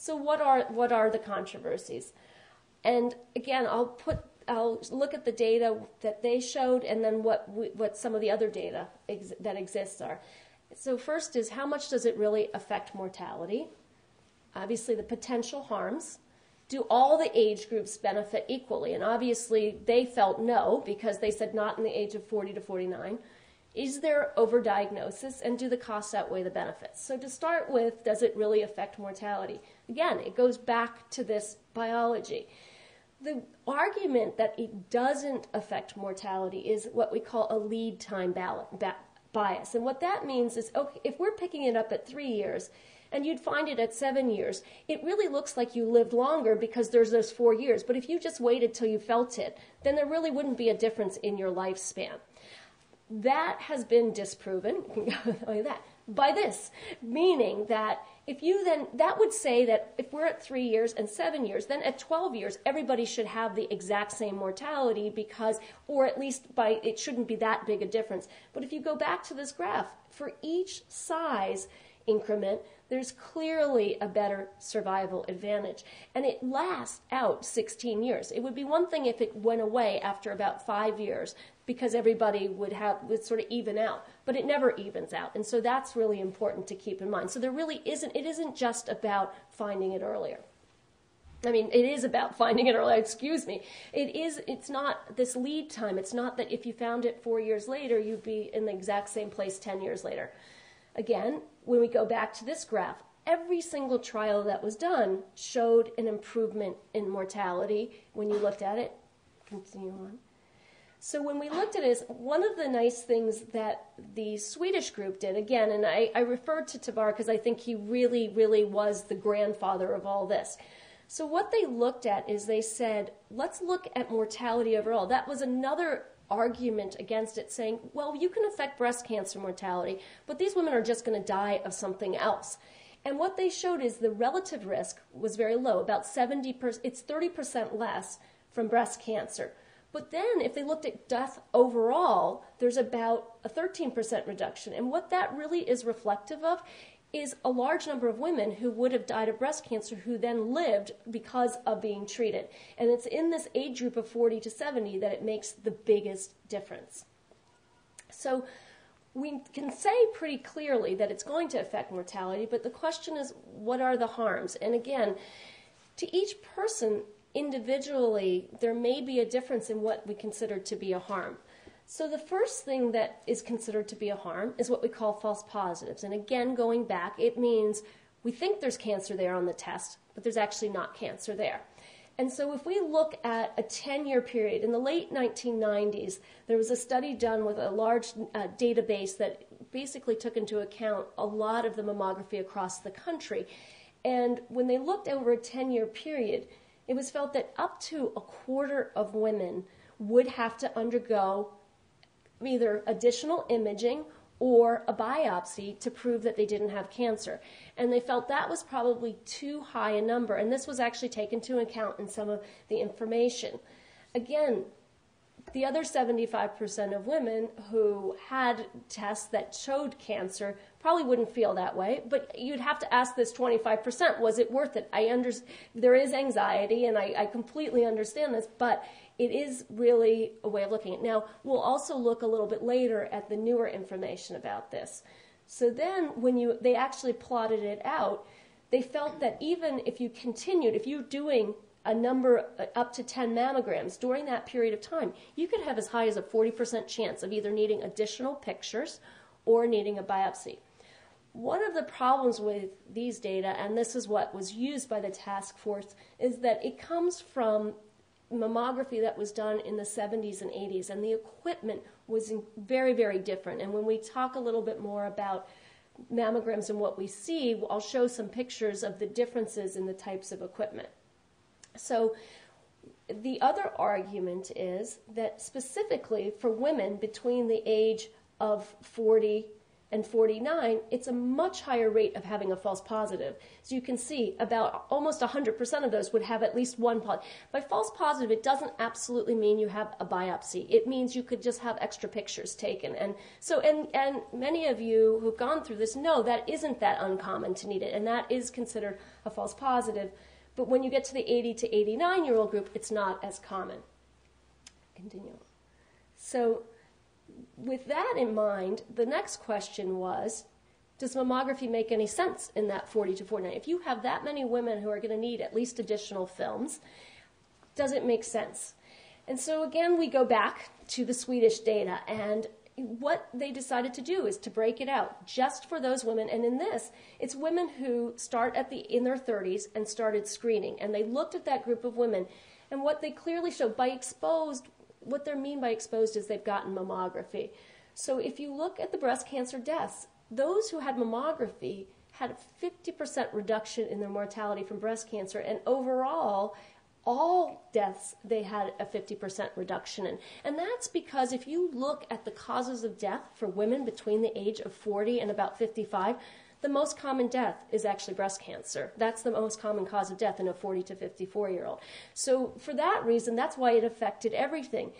So what are the controversies? And again, I'll look at the data that they showed, and then what some of the other data that exists are. So first is, how much does it really affect mortality? Obviously, the potential harms. Do all the age groups benefit equally? And obviously, they felt no, because they said not in the age of 40 to 49. Is there overdiagnosis, and do the costs outweigh the benefits? So to start with, does it really affect mortality? Again, it goes back to this biology. The argument that it doesn't affect mortality is what we call a lead time bias. And what that means is, okay, if we're picking it up at 3 years, and you'd find it at 7 years, it really looks like you lived longer because there's those 4 years. But if you just waited till you felt it, then there really wouldn't be a difference in your lifespan. That has been disproven, like that, by this, meaning that if you then, that would say that if we're at 3 years and 7 years, then at 12 years, everybody should have the exact same mortality because, or at least it shouldn't be that big a difference. But if you go back to this graph, for each size increment, there's clearly a better survival advantage. And it lasts out 16 years. It would be one thing if it went away after about 5 years, because everybody would sort of even out. But it never evens out. And so that's really important to keep in mind. So it isn't just about finding it earlier. I mean, it is about finding it earlier, excuse me. It's not this lead time. It's not that if you found it 4 years later, you'd be in the exact same place 10 years later. Again, when we go back to this graph, every single trial that was done showed an improvement in mortality when you looked at it. Continue on. So when we looked at it, one of the nice things that the Swedish group did, again, and I referred to Tabar because I think he really, really was the grandfather of all this. So what they looked at is they said, let's look at mortality overall. That was another argument against it, saying, well, you can affect breast cancer mortality, but these women are just going to die of something else. And what they showed is the relative risk was very low, about 70%, it's 30% less from breast cancer. But then if they looked at death overall, there's about a 13% reduction. And what that really is reflective of is a large number of women who would have died of breast cancer who then lived because of being treated. And it's in this age group of 40 to 70 that it makes the biggest difference. So we can say pretty clearly that it's going to affect mortality, but the question is, what are the harms? And again, to each person individually, there may be a difference in what we consider to be a harm. So the first thing that is considered to be a harm is what we call false positives. And again, going back, it means we think there's cancer there on the test, but there's actually not cancer there. And so if we look at a 10-year period, in the late 1990s, there was a study done with a large database that basically took into account a lot of the mammography across the country. And when they looked over a 10-year period, it was felt that up to a quarter of women would have to undergo either additional imaging or a biopsy to prove that they didn't have cancer. And they felt that was probably too high a number, and this was actually taken into account in some of the information. Again, the other 75% of women who had tests that showed cancer probably wouldn't feel that way, but you'd have to ask this 25%, was it worth it? There is anxiety, and I completely understand this, but it is really a way of looking at it. Now, we'll also look a little bit later at the newer information about this. So then when they actually plotted it out, they felt that even if you continued, if you're doing a number up to 10 mammograms during that period of time, you could have as high as a 40% chance of either needing additional pictures or needing a biopsy. One of the problems with these data, and this is what was used by the task force, is that it comes from mammography that was done in the 70s and 80s, and the equipment was very, very different. And when we talk a little bit more about mammograms and what we see, I'll show some pictures of the differences in the types of equipment. So the other argument is that specifically for women between the age of 40 and 49, it's a much higher rate of having a false positive. So you can see about almost 100% of those would have at least one positive. By false positive, it doesn't absolutely mean you have a biopsy. It means you could just have extra pictures taken. And so, and many of you who've gone through this know that isn't that uncommon to need it, and that is considered a false positive. But when you get to the 80 to 89-year-old group, it's not as common. Continue. So with that in mind, the next question was, does mammography make any sense in that 40 to 49? If you have that many women who are going to need at least additional films, does it make sense? And so again, we go back to the Swedish data, and what they decided to do is to break it out just for those women. And in this, it's women who start in their 30s and started screening. And they looked at that group of women, and what they clearly showed by exposed, what they mean by exposed is they've gotten mammography. So if you look at the breast cancer deaths, those who had mammography had a 50% reduction in their mortality from breast cancer, and overall, all deaths they had a 50% reduction in. And that's because if you look at the causes of death for women between the age of 40 and about 55, the most common death is actually breast cancer. That's the most common cause of death in a 40 to 54-year-old. So for that reason, that's why it affected everything.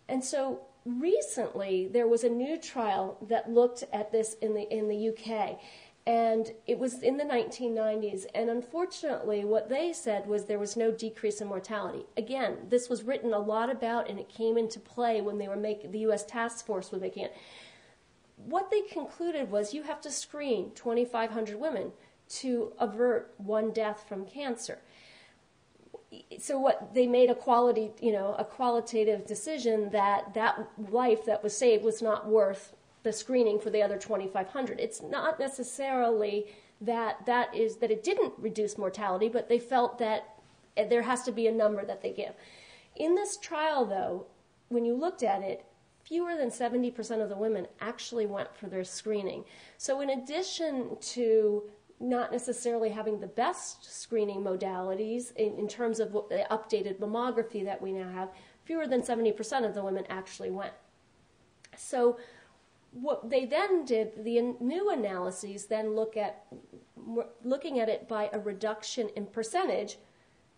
And so recently, there was a new trial that looked at this in the UK. And it was in the 1990s, and unfortunately what they said was there was no decrease in mortality. Again, this was written a lot about, and it came into play when they were the U.S. task force was making it. What they concluded was you have to screen 2,500 women to avert one death from cancer. So what they made a qualitative decision that life that was saved was not worth the screening for the other 2,500. It's not necessarily that it didn't reduce mortality, but they felt that there has to be a number that they give. In this trial, though, when you looked at it, fewer than 70% of the women actually went for their screening. So in addition to not necessarily having the best screening modalities in terms of the updated mammography that we now have, fewer than 70% of the women actually went. So what they then did, the new analyses then looking at it by a reduction in percentage,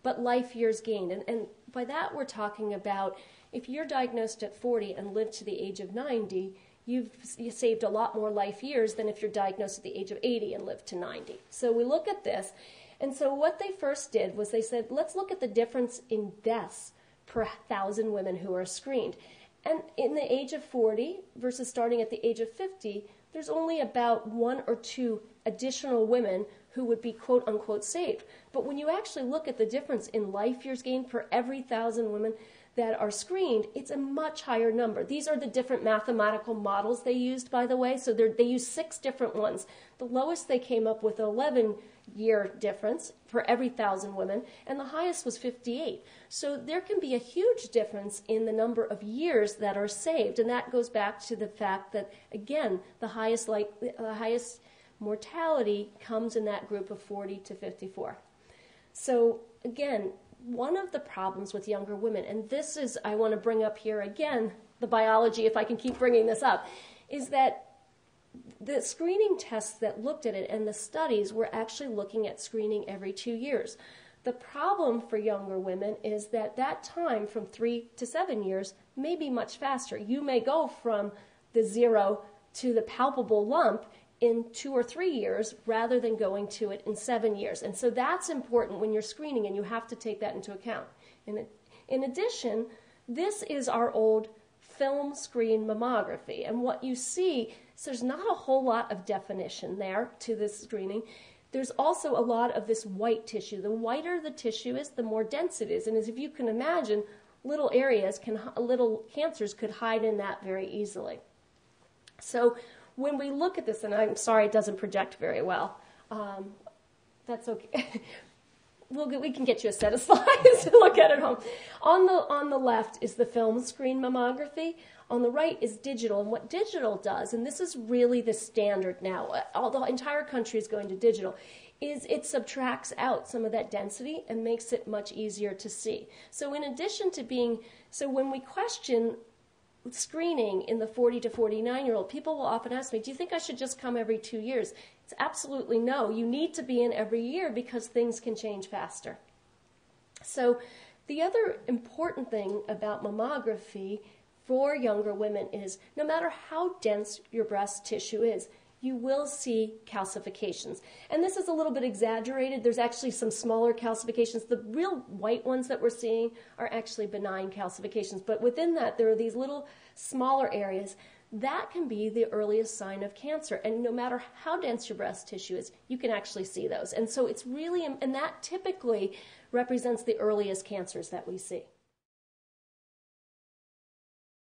but life years gained. And by that we're talking about if you're diagnosed at 40 and live to the age of 90, you saved a lot more life years than if you're diagnosed at the age of 80 and live to 90. So we look at this, and so what they first did was they said, let's look at the difference in deaths per 1,000 women who are screened. And in the age of 40 versus starting at the age of 50, there's only about 1 or 2 additional women who would be quote-unquote saved. But when you actually look at the difference in life years gained per every 1,000 women that are screened, it's a much higher number. These are the different mathematical models they used, by the way. So they used 6 different ones. The lowest they came up with 11-year difference for every 1,000 women, and the highest was 58. So there can be a huge difference in the number of years that are saved, and that goes back to the fact that, again, the highest mortality comes in that group of 40 to 54. So again, one of the problems with younger women, and this is, I want to bring up here again, the biology, if I can keep bringing this up, is that the screening tests that looked at it and the studies were actually looking at screening every 2 years. The problem for younger women is that time from 3 to 7 years may be much faster. You may go from the 0 to the palpable lump in 2 or 3 years rather than going to it in 7 years. And so that's important when you're screening, and you have to take that into account. In addition, this is our old film screen mammography. And what you see, so there's not a whole lot of definition there to this screening. There's also a lot of this white tissue. The whiter the tissue is, the more dense it is. And as if you can imagine, little cancers could hide in that very easily. So when we look at this, and I'm sorry it doesn't project very well, that's okay. We can get you a set of slides to look at home. On the left is the film screen mammography. On the right is digital. And what digital does, and this is really the standard now, all the entire country is going to digital, is it subtracts out some of that density and makes it much easier to see. So in addition to when we question screening in the 40 to 49-year-old, people will often ask me, do you think I should just come every 2 years? It's absolutely no. You need to be in every year because things can change faster. So the other important thing about mammography for younger women is no matter how dense your breast tissue is, you will see calcifications. And this is a little bit exaggerated. There's actually some smaller calcifications. The real white ones that we're seeing are actually benign calcifications. But within that, there are these little smaller areas. That can be the earliest sign of cancer. And no matter how dense your breast tissue is, you can actually see those. And so it's really, and that typically represents the earliest cancers that we see.